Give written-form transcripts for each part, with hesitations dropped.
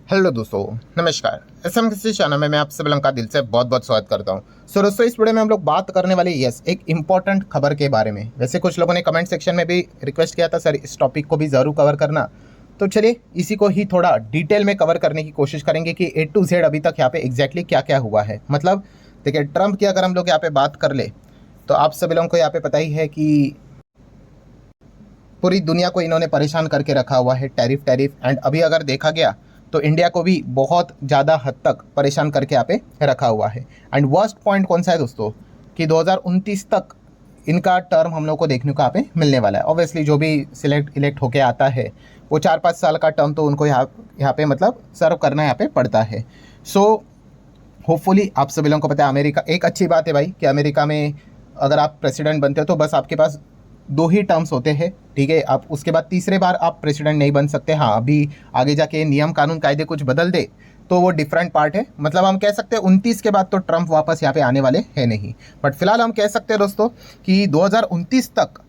Hello दोस्तों, नमस्कार। SM किसी चैनल में मैं आप सभी लोगों का दिल से बहुत बहुत स्वागत करता हूं। दोस्तों, इस वीडियो में हम लोग बात करने वाले एक इम्पॉर्टेंट खबर के बारे में। वैसे कुछ लोगों ने कमेंट सेक्शन में भी रिक्वेस्ट किया था सर इस टॉपिक को भी ज़रूर कवर करना, तो चलिए इसी को ही थोड़ा डिटेल में कवर करने की कोशिश करेंगे कि ए टू जेड अभी तक यहाँ पे एग्जैक्टली क्या क्या हुआ है। मतलब देखिए, ट्रंप की अगर हम लोग यहाँ पे बात कर ले तो आप सभी लोगों को यहाँ पे पता ही है कि पूरी दुनिया को इन्होंने परेशान करके रखा हुआ है, टैरिफ टैरिफ। एंड अभी अगर देखा गया तो इंडिया को भी बहुत ज़्यादा हद तक परेशान करके यहाँ पे रखा हुआ है। एंड वर्स्ट पॉइंट कौन सा है दोस्तों कि 2029 तक इनका टर्म हम लोग को देखने को यहाँ पे मिलने वाला है। ऑब्वियसली जो भी इलेक्ट होके आता है वो 4-5 साल का टर्म तो उनको यहाँ पे मतलब सर्व करना यहाँ पे पड़ता है। सो होपफुली आप सभी लोगों को पता है, अमेरिका एक अच्छी बात है भाई कि अमेरिका में अगर आप प्रेसिडेंट बनते हो तो बस आपके पास 2 ही टर्म्स होते हैं, ठीक है। आप उसके बाद तीसरे बार आप प्रेसिडेंट नहीं बन सकते। हाँ, अभी आगे जाके नियम कानून कायदे कुछ बदल दे तो वो डिफरेंट पार्ट है। मतलब हम कह सकते हैं 29 के बाद तो ट्रंप वापस यहाँ पे आने वाले हैं नहीं, बट फिलहाल हम कह सकते हैं दोस्तों कि 2029 तक,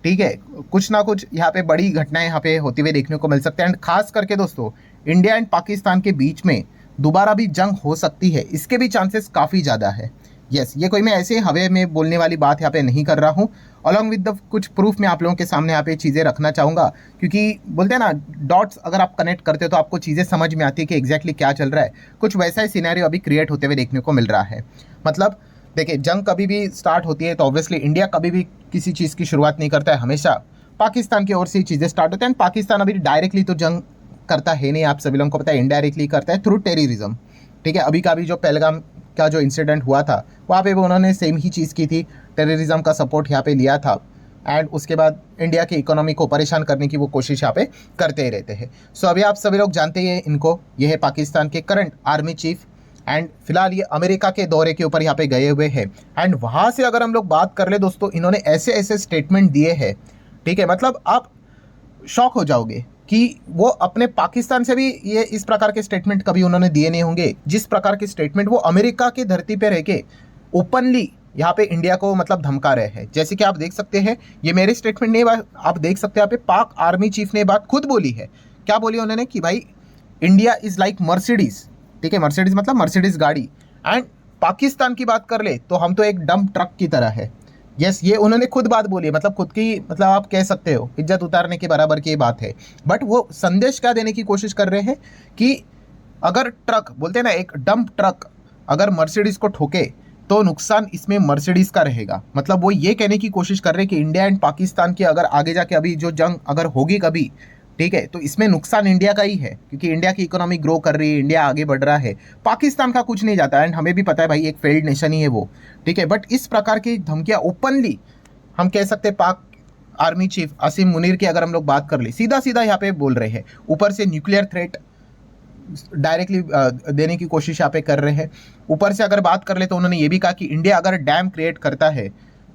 ठीक है, कुछ ना कुछ यहाँ पे बड़ी घटनाएं यहाँ पे होती हुई देखने को मिल सकते हैं। एंड खास करके दोस्तों इंडिया एंड पाकिस्तान के बीच में दोबारा भी जंग हो सकती है, इसके भी चांसेस काफ़ी ज़्यादा है। यस, ये कोई मैं ऐसे हवे में बोलने वाली बात यहाँ पे नहीं कर रहा हूँ। अलॉन्ग विद द कुछ प्रूफ मैं आप लोगों के सामने यहाँ पे चीज़ें रखना चाहूँगा, क्योंकि बोलते हैं ना, डॉट्स अगर आप कनेक्ट करते हो तो आपको चीज़ें समझ में आती है कि एग्जैक्टली क्या चल रहा है। कुछ वैसा ही सिनेरियो अभी क्रिएट होते हुए देखने को मिल रहा है। मतलब देखिए, जंग कभी भी स्टार्ट होती है तो ऑब्वियसली इंडिया कभी भी किसी चीज़ की शुरुआत नहीं करता है, हमेशा पाकिस्तान की ओर से चीज़ें स्टार्ट होती हैं। एंड पाकिस्तान अभी डायरेक्टली तो जंग करता है नहीं, आप सभी लोगों को पता है, इनडायरेक्टली करता है थ्रू टेररिज्म, ठीक है। अभी का भी जो पहलगाम का जो इंसिडेंट हुआ था वहाँ पे भी उन्होंने सेम ही चीज़ की थी, टेररिज्म का सपोर्ट यहाँ पे लिया था। एंड उसके बाद इंडिया की इकोनॉमी को परेशान करने की वो कोशिश यहाँ पे करते ही रहते हैं। सो अभी आप सभी लोग जानते हैं इनको, ये है पाकिस्तान के करंट आर्मी चीफ। एंड फिलहाल ये अमेरिका के दौरे के ऊपर यहाँ पे गए हुए हैं। एंड वहाँ से अगर हम लोग बात कर ले दोस्तों, इन्होंने ऐसे ऐसे स्टेटमेंट दिए हैं, ठीक है, मतलब आप शॉक हो जाओगे कि वो अपने पाकिस्तान से भी ये इस प्रकार के स्टेटमेंट कभी उन्होंने दिए नहीं होंगे, जिस प्रकार के स्टेटमेंट वो अमेरिका की धरती पे रह के ओपनली यहाँ पे इंडिया को मतलब धमका रहे हैं। जैसे कि आप देख सकते हैं, ये मेरे स्टेटमेंट नहीं, आप देख सकते हैं यहाँ पे पाक आर्मी चीफ ने बात खुद बोली है। क्या बोली उन्होंने कि भाई इंडिया इज़ लाइक मर्सिडीज़, ठीक है, मर्सिडीज़ मतलब मर्सिडीज़ गाड़ी। एंड पाकिस्तान की बात कर ले तो हम तो एक डंप ट्रक की तरह है। यस, ये उन्होंने खुद बात बोली है, मतलब खुद की, मतलब आप कह सकते हो इज्जत उतारने के बराबर की ये बात है। बट वो संदेश क्या देने की कोशिश कर रहे हैं कि अगर ट्रक, बोलते हैं ना, एक डंप ट्रक अगर मर्सिडीज़ को ठोके तो नुकसान इसमें मर्सिडीज़ का रहेगा। मतलब वो ये कहने की कोशिश कर रहे हैं कि इंडिया एंड पाकिस्तान की अगर आगे जाके अभी जो जंग अगर होगी कभी, ठीक है, तो इसमें नुकसान इंडिया का ही है, क्योंकि इंडिया की इकोनॉमी ग्रो कर रही है, इंडिया आगे बढ़ रहा है, पाकिस्तान का कुछ नहीं जाता। एंड हमें भी पता है भाई, एक फेल्ड नेशन ही है वो, ठीक है। बट इस प्रकार की धमकियाँ ओपनली हम कह सकते हैं पाक आर्मी चीफ असीम मुनीर की अगर हम लोग बात कर ले, सीधा सीधा यहाँ पे बोल रहे हैं। ऊपर से न्यूक्लियर थ्रेट डायरेक्टली देने की कोशिश यहाँ पे कर रहे हैं। ऊपर से अगर बात कर ले तो उन्होंने ये भी कहा कि इंडिया अगर डैम क्रिएट करता है,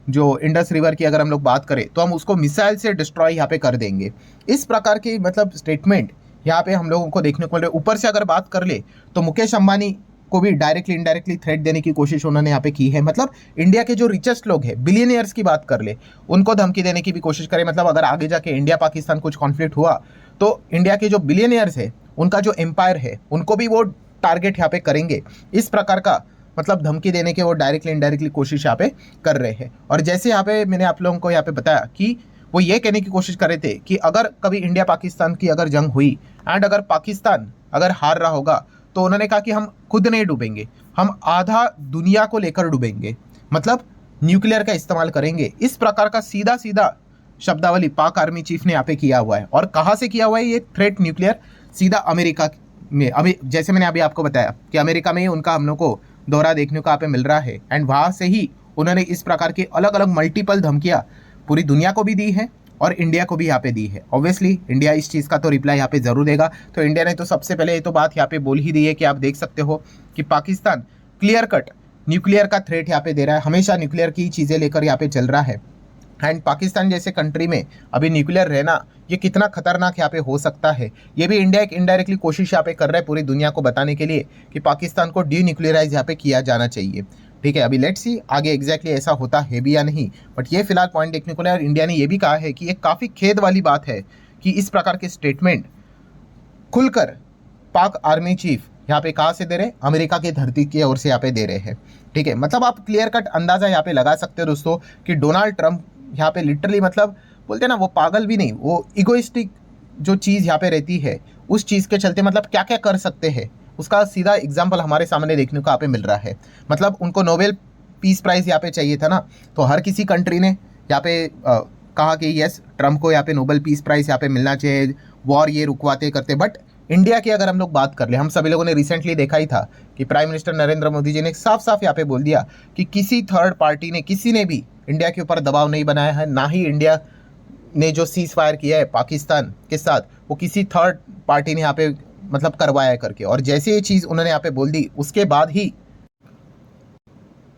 जो इंडस रिवर की अगर हम लोग बात करें, तो हम उसको मिसाइल से डिस्ट्रॉय यहाँ पे कर देंगे। इस प्रकार की मतलब स्टेटमेंट यहाँ पे हम लोगों को देखने को मिल रहे। ऊपर से अगर बात कर ले तो मुकेश अंबानी को भी डायरेक्टली इनडायरेक्टली थ्रेट देने की कोशिश उन्होंने यहाँ पे की है। मतलब इंडिया के जो रिचेस्ट लोग हैं, बिलियनियर्स की बात कर ले, उनको धमकी देने की भी कोशिश करे। मतलब अगर आगे जाके इंडिया पाकिस्तान कुछ कॉन्फ्लिक्ट हुआ तो इंडिया के जो बिलियनियर्स है, उनका जो एम्पायर है, उनको भी वो टारगेट यहाँ पे करेंगे। इस प्रकार का मतलब धमकी देने के वो डायरेक्टली इनडायरेक्टली कोशिश यहाँ पे कर रहे हैं। और जैसे यहाँ पे मैंने आप लोगों को यहाँ पे बताया कि वो ये कहने की कोशिश कर रहे थे कि अगर कभी इंडिया पाकिस्तान की अगर जंग हुई एंड अगर पाकिस्तान अगर हार रहा होगा तो उन्होंने कहा कि हम खुद नहीं डूबेंगे, हम आधा दुनिया को लेकर डूबेंगे, मतलब न्यूक्लियर का इस्तेमाल करेंगे। इस प्रकार का सीधा सीधा शब्दावली पाक आर्मी चीफ ने यहाँ पे किया हुआ है। और कहाँ से किया हुआ है ये थ्रेट न्यूक्लियर? सीधा अमेरिका में। अभी जैसे मैंने अभी आपको बताया कि अमेरिका में ही उनका हम लोग को दौरा देखने को यहाँ पे मिल रहा है। एंड वहाँ से ही उन्होंने इस प्रकार की अलग अलग मल्टीपल धमकियाँ पूरी दुनिया को भी दी है और इंडिया को भी यहाँ पे दी है। ऑब्वियसली इंडिया इस चीज़ का तो रिप्लाई यहाँ पे ज़रूर देगा। तो इंडिया ने तो सबसे पहले ये तो बात यहाँ पे बोल ही दी है कि आप देख सकते हो कि पाकिस्तान क्लियर कट न्यूक्लियर का थ्रेट यहाँ पे दे रहा है, हमेशा न्यूक्लियर की चीज़ें लेकर यहाँ पे चल रहा है। एंड पाकिस्तान जैसे कंट्री में अभी न्यूक्लियर रहना ये कितना खतरनाक यहाँ पे हो सकता है, ये भी इंडिया एक इनडायरेक्टली कोशिश यहाँ पे कर रहा है पूरी दुनिया को बताने के लिए कि पाकिस्तान को न्यूक्लियराइज यहाँ पे किया जाना चाहिए, ठीक है। अभी लेट्स सी आगे एग्जैक्टली ऐसा होता है भी या नहीं, बट ये फिलहाल पॉइंट देखने को मिला। और इंडिया ने ये भी कहा है कि ये काफ़ी खेद वाली बात है कि इस प्रकार के स्टेटमेंट खुलकर पाक आर्मी चीफ यहाँ पे कहाँ से दे रहे, अमेरिका की धरती की ओर से यहाँ पे दे रहे हैं। ठीक है, मतलब आप क्लियर कट अंदाजा यहाँ पे लगा सकते हो दोस्तों कि डोनाल्ड ट्रंप यहाँ पे लिटरली मतलब बोलते हैं ना, वो पागल भी नहीं, वो इगोइस्टिक जो चीज़ यहाँ पे रहती है उस चीज़ के चलते मतलब क्या क्या कर सकते हैं उसका सीधा एग्जाम्पल हमारे सामने देखने को यहाँ पे मिल रहा है। मतलब उनको नोबेल पीस प्राइज़ यहाँ पे चाहिए था ना, तो हर किसी कंट्री ने यहाँ पे कहा कि यस ट्रम्प को यहाँ पे नोबेल पीस प्राइज़ यहाँ पे मिलना चाहिए, वॉर ये रुकवाते करते। बट इंडिया की अगर हम लोग बात कर ले, हम सभी लोगों ने रिसेंटली देखा ही था कि प्राइम मिनिस्टर नरेंद्र मोदी जी ने साफ साफ यहाँ पे बोल दिया कि किसी थर्ड पार्टी ने, किसी ने भी इंडिया के ऊपर दबाव नहीं बनाया है, ना ही इंडिया ने जो सीज फायर किया है पाकिस्तान के साथ वो किसी थर्ड पार्टी ने यहाँ पे मतलब करवाया है करके। और जैसे ये चीज़ उन्होंने यहाँ पे बोल दी उसके बाद ही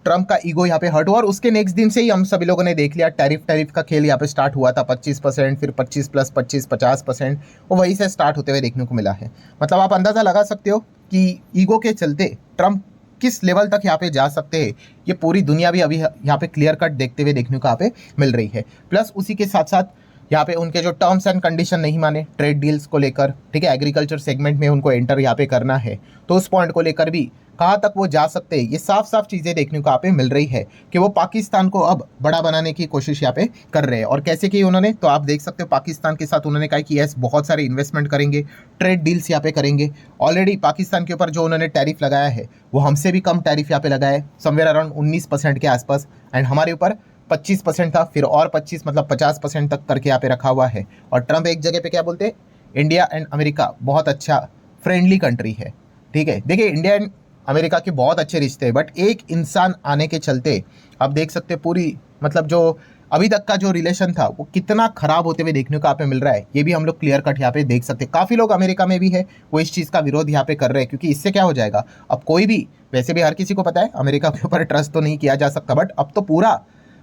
ट्रम्प का ईगो यहाँ पे हर्ट हुआ और उसके नेक्स्ट दिन से ही हम सभी लोगों ने देख लिया टैरिफ का खेल यहाँ पे स्टार्ट हुआ था। 25%, फिर 25 प्लस 25, 50%, वो वहीं से स्टार्ट होते हुए देखने को मिला है। मतलब आप अंदाज़ा लगा सकते हो कि ईगो के चलते ट्रम्प किस लेवल तक यहाँ पे जा सकते हैं, ये पूरी दुनिया भी अभी यहाँ पे क्लियर कट देखते हुए देखने को यहाँ पे मिल रही है। प्लस उसी के साथ साथ यहाँ पे उनके जो टर्म्स एंड कंडीशन नहीं माने ट्रेड डील्स को लेकर, ठीक है, एग्रीकल्चर सेगमेंट में उनको एंटर यहाँ पे करना है, तो उस पॉइंट को लेकर भी कहाँ तक वो जा सकते हैं, ये साफ साफ चीज़ें देखने को यहाँ पे मिल रही है कि वो पाकिस्तान को अब बड़ा बनाने की कोशिश यहाँ पे कर रहे हैं। और कैसे की उन्होंने, तो आप देख सकते हो पाकिस्तान के साथ उन्होंने कहा कि यस बहुत सारे इन्वेस्टमेंट करेंगे, ट्रेड डील्स यहाँ पे करेंगे। ऑलरेडी पाकिस्तान के ऊपर जो उन्होंने टैरिफ लगाया है वो हमसे भी कम टैरिफ यहाँ पे लगाया है, समवेयर अराउंड 19% के आसपास, एंड हमारे ऊपर 25% था, फिर और 25 मतलब 50% तक करके यहाँ पे रखा हुआ है। और ट्रम्प एक जगह पे क्या बोलते हैं, इंडिया एंड अमेरिका बहुत अच्छा फ्रेंडली कंट्री है। ठीक है, देखिए इंडिया एंड अमेरिका के बहुत अच्छे रिश्ते हैं, बट एक इंसान आने के चलते आप देख सकते हैं पूरी मतलब जो अभी तक का जो रिलेशन था वो कितना खराब होते हुए देखने को यहाँ पे मिल रहा है। ये भी हम लोग क्लियर कट यहाँ पे देख सकते हैं। काफ़ी लोग अमेरिका में भी है वो इस चीज़ का विरोध यहाँ पे कर रहे हैं, क्योंकि इससे क्या हो जाएगा, अब कोई भी, वैसे भी हर किसी को पता है अमेरिका के ऊपर ट्रस्ट तो नहीं किया जा सकता, बट अब तो पूरा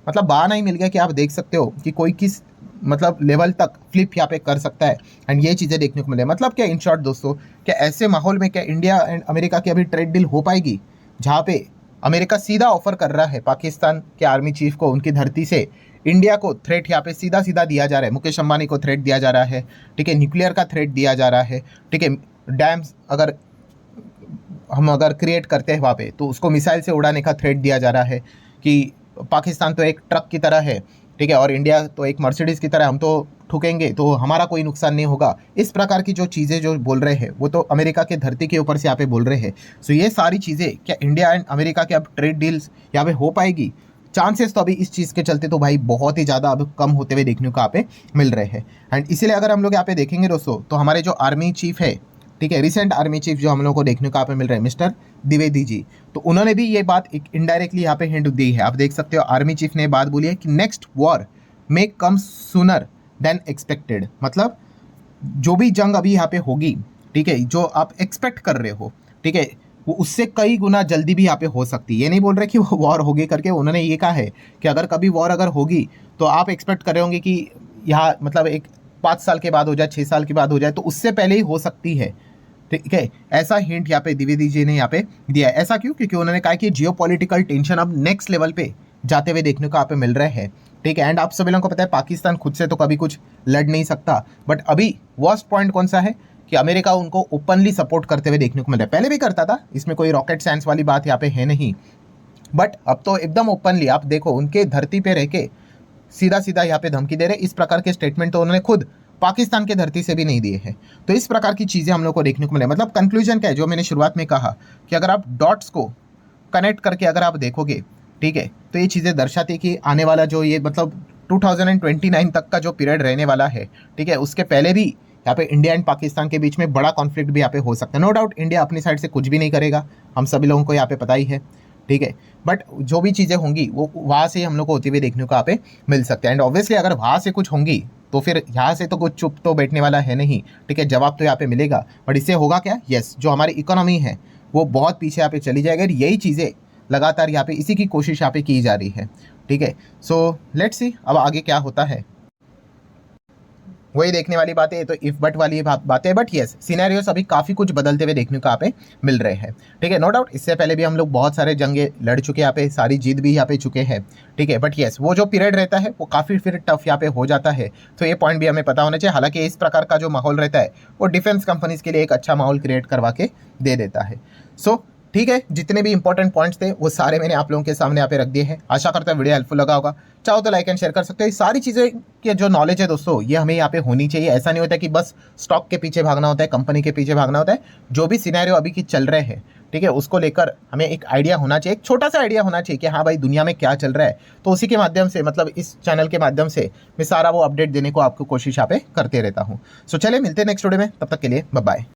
मतलब बहाना ही मिल गया कि आप देख सकते हो कि कोई किस मतलब लेवल तक फ्लिप यहाँ पे कर सकता है। एंड ये चीज़ें देखने को मिले। मतलब क्या इन शॉर्ट दोस्तों, क्या ऐसे माहौल में क्या इंडिया एंड अमेरिका की अभी ट्रेड डील हो पाएगी जहाँ पे अमेरिका सीधा ऑफर कर रहा है पाकिस्तान के आर्मी चीफ को उनकी धरती से इंडिया को थ्रेट यहाँ पे सीधा सीधा दिया जा रहा है, मुकेश अंबानी को थ्रेट दिया जा रहा है, ठीक है, न्यूक्लियर का थ्रेट दिया जा रहा है, ठीक है, डैम्स अगर हम क्रिएट करते हैं वहाँ पे तो उसको मिसाइल से उड़ाने का थ्रेट दिया जा रहा है कि पाकिस्तान तो एक ट्रक की तरह है, ठीक है, और इंडिया तो एक मर्सिडीज़ की तरह, हम तो ठुकेंगे तो हमारा कोई नुकसान नहीं होगा। इस प्रकार की जो चीज़ें जो बोल रहे हैं वो तो अमेरिका के धरती के ऊपर से यहाँ पे बोल रहे हैं। सो ये सारी चीज़ें क्या इंडिया एंड अमेरिका के अब ट्रेड डील्स यहाँ पे हो पाएगी, चांसेस तो अभी इस चीज़ के चलते तो भाई बहुत ही ज़्यादा अब कम होते हुए देखने को यहाँ पे मिल रहे हैं। एंड इसीलिए अगर हम लोग यहाँ पे देखेंगे दोस्तों तो हमारे जो आर्मी चीफ है, ठीक है, रिसेंट आर्मी चीफ जो हम लोग को देखने को यहाँ पे मिल रहे हैं मिस्टर द्विवेदी जी, तो उन्होंने भी ये बात एक इनडायरेक्टली यहाँ पे हिंट दी है। आप देख सकते हो आर्मी चीफ ने बात बोली है कि नेक्स्ट वॉर मे कम सूनर देन एक्सपेक्टेड। मतलब जो भी जंग अभी यहाँ पे होगी, ठीक है, जो आप एक्सपेक्ट कर रहे हो, ठीक है, वो उससे कई गुना जल्दी भी यहाँ पे हो सकती है। ये नहीं बोल रहे कि वो वॉर होगी करके, उन्होंने ये कहा है कि अगर कभी वॉर अगर होगी तो आप एक्सपेक्ट कर रहे होंगे कि यहाँ मतलब एक 5 साल के बाद हो जाए, 6 साल के बाद हो जाए, तो उससे पहले ही हो सकती है, ठीक है। ऐसा हिंट यहाँ पे द्विवेदी जी ने यहाँ पे दिया है। ऐसा क्यों? क्योंकि उन्होंने कहा कि जियोपॉलिटिकल टेंशन अब नेक्स्ट लेवल पे जाते हुए देखने को यहाँ पे मिल रहे हैं, ठीक है। एंड आप सभी लोगों को पता है पाकिस्तान खुद से तो कभी कुछ लड़ नहीं सकता, बट अभी वर्स्ट पॉइंट कौन सा है कि अमेरिका उनको ओपनली सपोर्ट करते हुए देखने को मिल रहा है। पहले भी करता था, इसमें कोई रॉकेट साइंस वाली बात यहाँ पे है नहीं, बट अब तो एकदम ओपनली आप देखो उनके धरती पे रह के सीधा सीधा यहाँ पे धमकी दे रहे। इस प्रकार के स्टेटमेंट तो उन्होंने खुद पाकिस्तान के धरती से भी नहीं दिए हैं। तो इस प्रकार की चीज़ें हम लोग को देखने को मिले। मतलब कंक्लूजन क्या है, जो मैंने शुरुआत में कहा कि अगर आप डॉट्स को कनेक्ट करके अगर आप देखोगे, ठीक है, तो ये चीज़ें दर्शाती है कि आने वाला जो ये मतलब 2029 तक का जो पीरियड रहने वाला है, ठीक है, उसके पहले भी यहाँ पे इंडिया एंड पाकिस्तान के बीच में बड़ा कॉन्फ्लिक्ट भी यहाँ पे हो सकता है। नो डाउट इंडिया अपनी साइड से कुछ भी नहीं करेगा, हम सभी लोगों को यहाँ पे पता ही है, ठीक है, बट जो भी चीज़ें होंगी वो वहाँ से हम लोग को होती हुई देखने को यहाँ पे मिल सकते हैं। एंड ऑब्वियसली अगर वहाँ से कुछ होंगी तो फिर यहाँ से तो कुछ चुप तो बैठने वाला है नहीं, ठीक है, जवाब तो यहाँ पे मिलेगा। बट इससे होगा क्या, यस, जो हमारी इकोनॉमी है वो बहुत पीछे यहाँ पे चली जाएगी। और यही चीज़ें लगातार यहाँ पे इसी की कोशिश यहाँ पे की जा रही है, ठीक है। सो लेट्स सी अब आगे क्या होता है। वही देखने वाली बात है, तो इफ बट वाली बात है। बट यस, सिनेरियोस अभी काफ़ी कुछ बदलते हुए देखने को यहाँ पे मिल रहे हैं। ठीक है, नो डाउट इससे पहले भी हम लोग बहुत सारे जंगे लड़ चुके यहाँ पे, सारी जीत भी यहाँ पे चुके हैं। ठीक है, बट यस वो जो पीरियड रहता है वो काफ़ी फिर टफ यहाँ पे हो जाता है, तो ये पॉइंट भी हमें पता होना चाहिए। हालांकि इस प्रकार का जो माहौल रहता है वो डिफेंस कंपनीज के लिए एक अच्छा माहौल क्रिएट करवा के दे देता है। सो ठीक है, जितने भी इंपॉर्टेंट पॉइंट्स थे वो सारे मैंने आप लोगों के सामने यहाँ पे रख दिए हैं। आशा करता हूँ वीडियो हेल्पफुल लगा होगा। चाहो तो लाइक एंड शेयर कर सकते हो। ये सारी चीज़ें की जो नॉलेज है दोस्तों, ये हमें यहाँ पे होनी चाहिए। ऐसा नहीं होता कि बस स्टॉक के पीछे भागना होता है, कंपनी के पीछे भागना होता है। जो भी सिनेरियो अभी की चल रहे हैं, ठीक है, उसको लेकर हमें एक आइडिया होना चाहिए, एक छोटा सा आइडिया होना चाहिए कि हाँ भाई दुनिया में क्या चल रहा है। तो उसी के माध्यम से, मतलब इस चैनल के माध्यम से मैं सारा वो अपडेट देने को आपको कोशिश यहाँ पे करते रहता हूँ। सो चलिए मिलते हैं नेक्स्ट वीडियो में, तब तक के लिए बाय बाय।